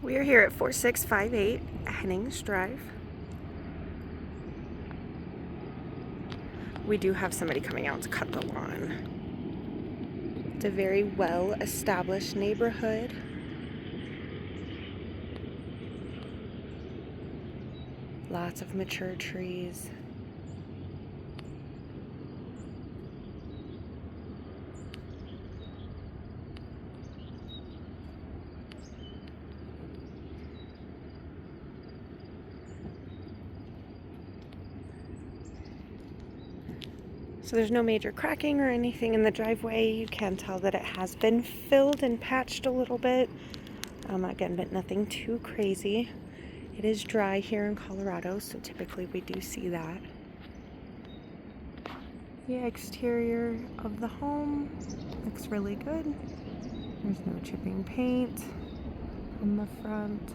We are here at 4658 Hennings Drive. We do have somebody coming out to cut the lawn. It's a very well-established neighborhood. Lots of mature trees. So there's no major cracking or anything in the driveway. You can tell that it has been filled and patched a little bit. Again, but nothing too crazy. It is dry here in Colorado, so typically we do see that. The exterior of the home looks really good. There's no chipping paint on the front.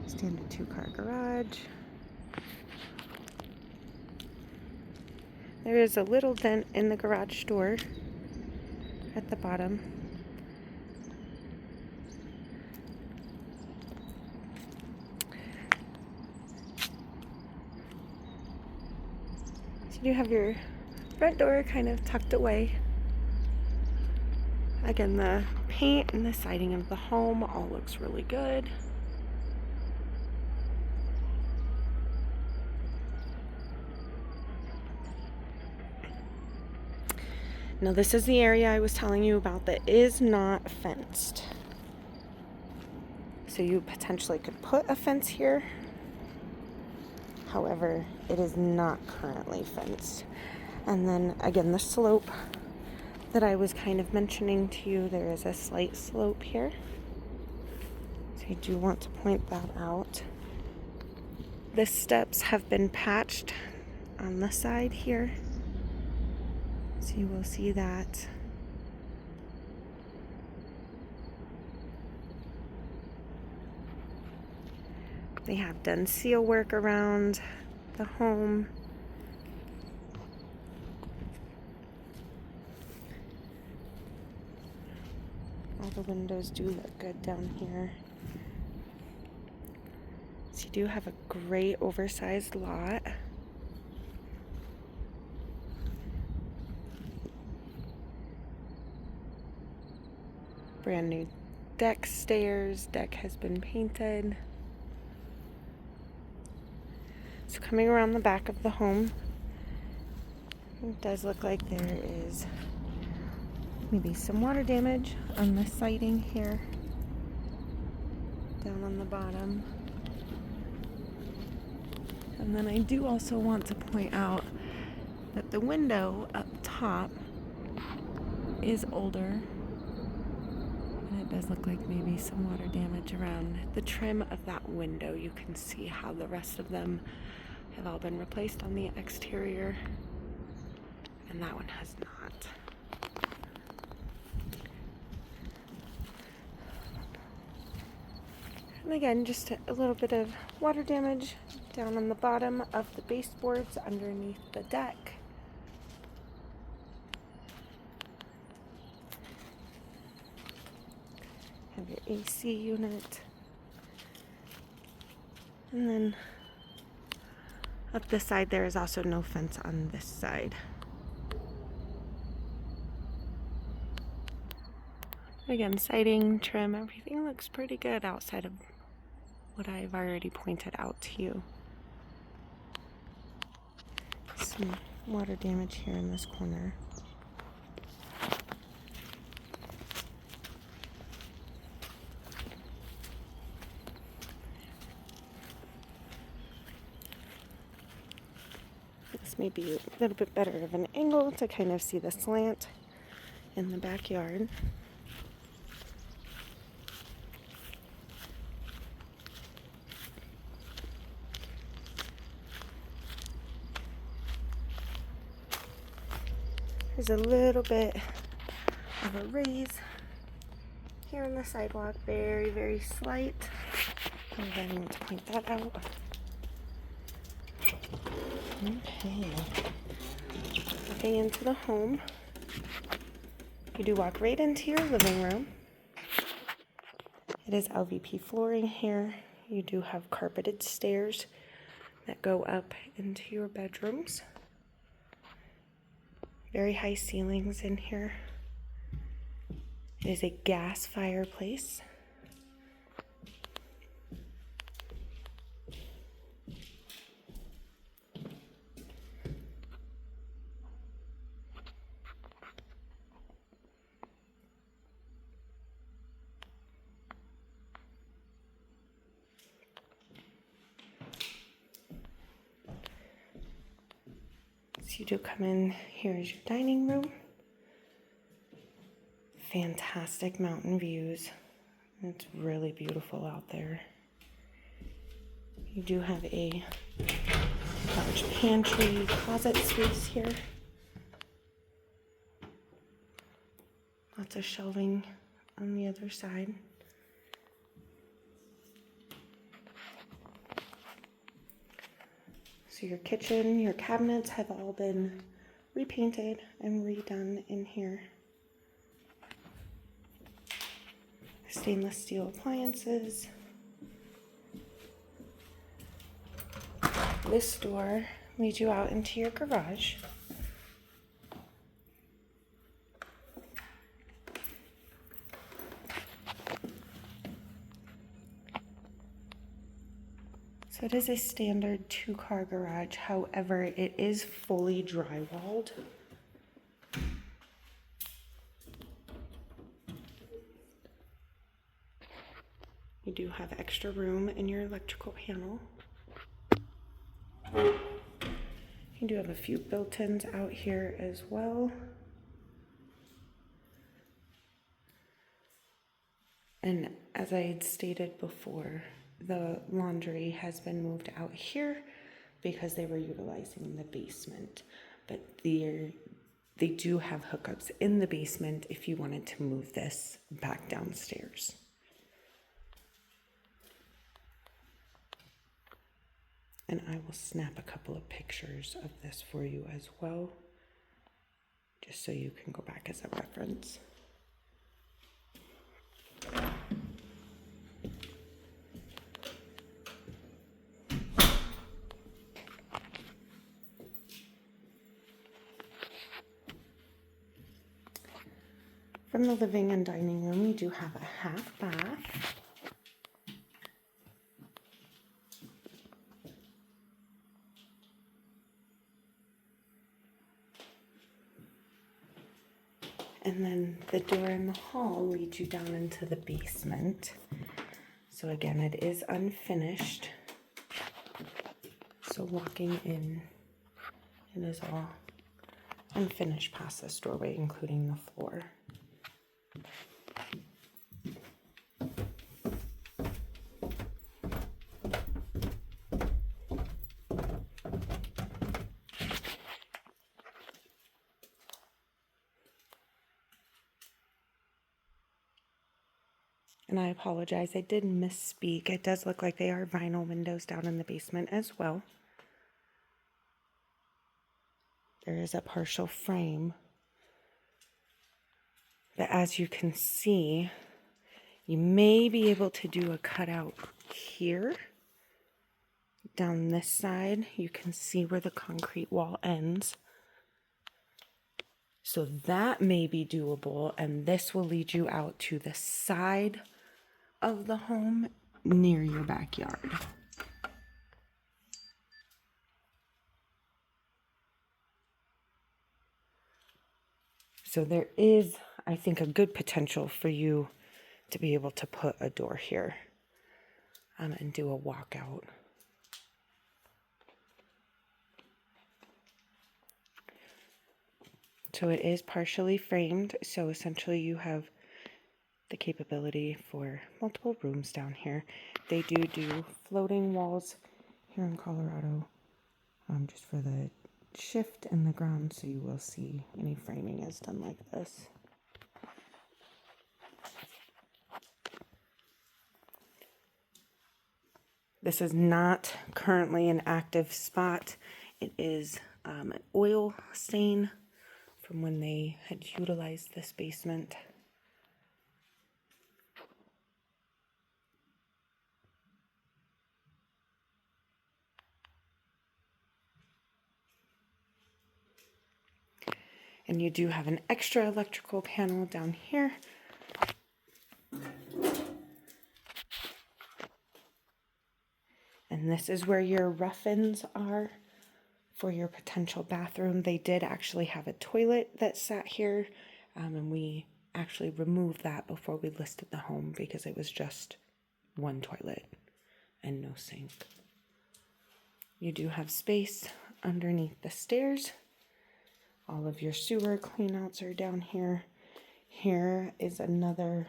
Standard 2-car garage. There is a little dent in the garage door at the bottom. So you have your front door kind of tucked away. Again, the paint and the siding of the home all looks really good. Now this is the area I was telling you about that is not fenced. So you potentially could put a fence here. However, it is not currently fenced. And then again, the slope that I was kind of mentioning to you, there is a slight slope here. So I do want to point that out. The steps have been patched on the side here. So you will see that. They have done seal work around the home. All the windows do look good down here. So you do have a great oversized lot. Brand new deck stairs. Deck has been painted. So coming around the back of the home, it does look like there is maybe some water damage on the siding here, down on the bottom. And then I do also want to point out that the window up top is older. And it does look like maybe some water damage around the trim of that window. You can see how the rest of them have all been replaced on the exterior, and that one has not. And again, just a little bit of water damage down on the bottom of the baseboards underneath the deck. Have your AC unit. And then up this side, there is also no fence on this side. Again, siding, trim, everything looks pretty good outside of what I've already pointed out to you. Some water damage here in this corner. This may be a little bit better of an angle to kind of see the slant in the backyard. There's a little bit of a raise here on the sidewalk, very, very slight. I want to point that out. Okay. Looking into the home. You do walk right into your living room. It is LVP flooring here. You do have carpeted stairs that go up into your bedrooms. Very high ceilings in here. It is a gas fireplace. So you do come in, here is your dining room. Fantastic mountain views. It's really beautiful out there. You do have a large pantry, closet space here. Lots of shelving on the other side. So your kitchen, your cabinets have all been repainted and redone in here. Stainless steel appliances. This door leads you out into your garage. So it is a standard 2-car garage, however, it is fully drywalled. You do have extra room in your electrical panel. You do have a few built-ins out here as well. And as I had stated before, the laundry has been moved out here because they were utilizing the basement. But they do have hookups in the basement if you wanted to move this back downstairs. And I will snap a couple of pictures of this for you as well, just so you can go back as a reference. From the living and dining room, we do have a half bath. And then the door in the hall leads you down into the basement. So again, it is unfinished. So walking in, it is all unfinished past this doorway, including the floor. And I apologize, I did misspeak. It does look like they are vinyl windows down in the basement as well. There is a partial frame. But as you can see, you may be able to do a cutout here. Down this side, you can see where the concrete wall ends. So that may be doable, and this will lead you out to the side of the home near your backyard. So there is, I think, a good potential for you to be able to put a door here and do a walkout. So it is partially framed, so essentially you have the capability for multiple rooms down here. They do floating walls here in Colorado, just for the shift in the ground, so you will see any framing is done like this. This is not currently an active spot. It is an oil stain from when they had utilized this basement. And you do have an extra electrical panel down here. And this is where your rough-ins are for your potential bathroom. They did actually have a toilet that sat here, and we actually removed that before we listed the home because it was just one toilet and no sink. You do have space underneath the stairs. All of your sewer cleanouts are down here. Here is another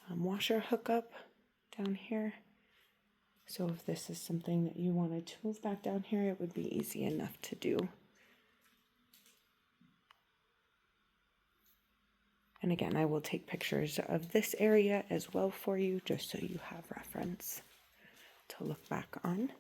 washer hookup down here. So if this is something that you wanted to move back down here, it would be easy enough to do. And again, I will take pictures of this area as well for you, just so you have reference to look back on.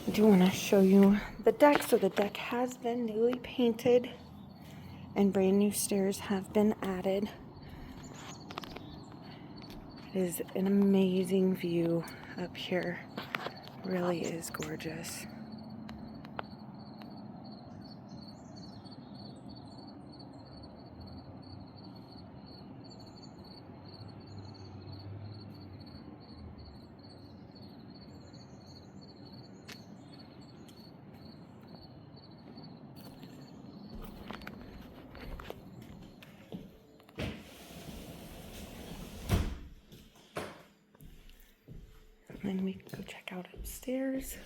I do want to show you the deck. So the deck has been newly painted and brand new stairs have been added. It is an amazing view up here. Really is gorgeous. And then we can go check out upstairs.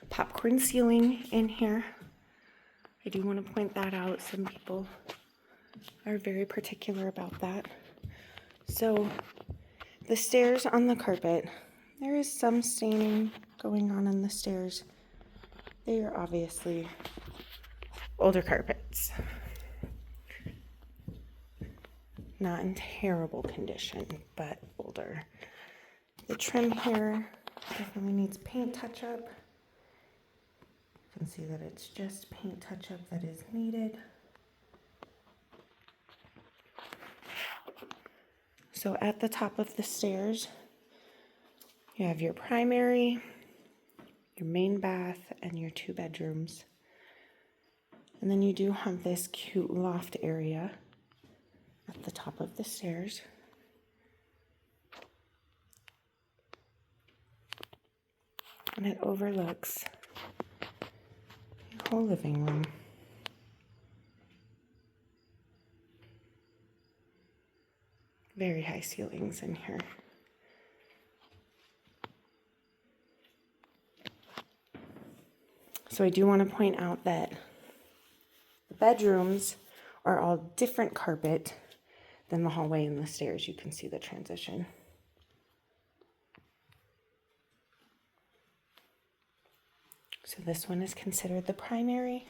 Popcorn ceiling in here. I do want to point that out. Some people are very particular about that. So the stairs on the carpet, there is some staining going on in the stairs. They are obviously older carpets. Not in terrible condition, but older. The trim here definitely needs paint touch-up. You can see that it's just paint touch-up that is needed. So at the top of the stairs, you have your primary, your main bath, and your 2 bedrooms. And then you do have this cute loft area at the top of the stairs. And it overlooks your whole living room. Very high ceilings in here. So I do want to point out that the bedrooms are all different carpet than the hallway and the stairs. You can see the transition. So this one is considered the primary.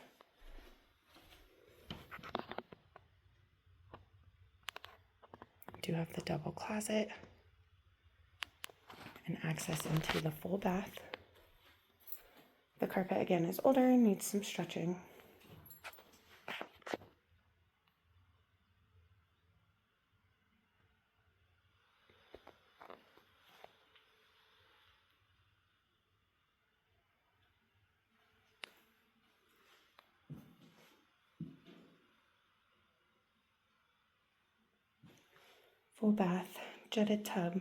Do have the double closet and access into the full bath. The carpet again is older and needs some stretching. Full bath, jetted tub.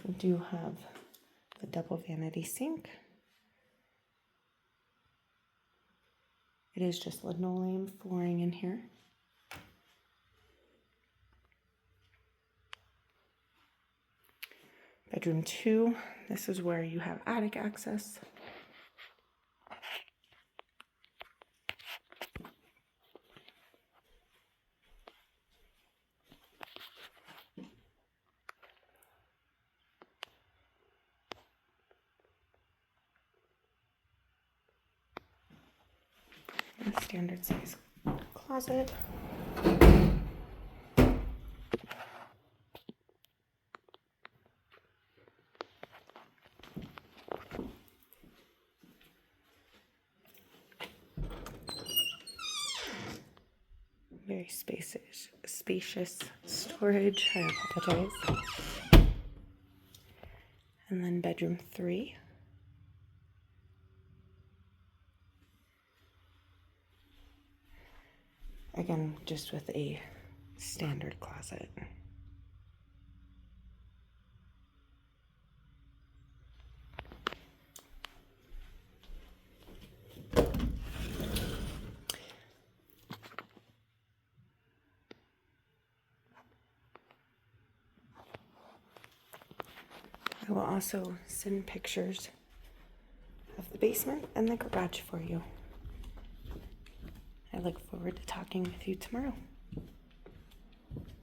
We do have the double vanity sink. It is just linoleum flooring in here. Bedroom 2, this is where you have attic access. a standard size closet. Very spacious storage. I apologize. And then bedroom 3. Again, just with a standard closet. I will also send pictures of the basement and the garage for you. I look forward to talking with you tomorrow.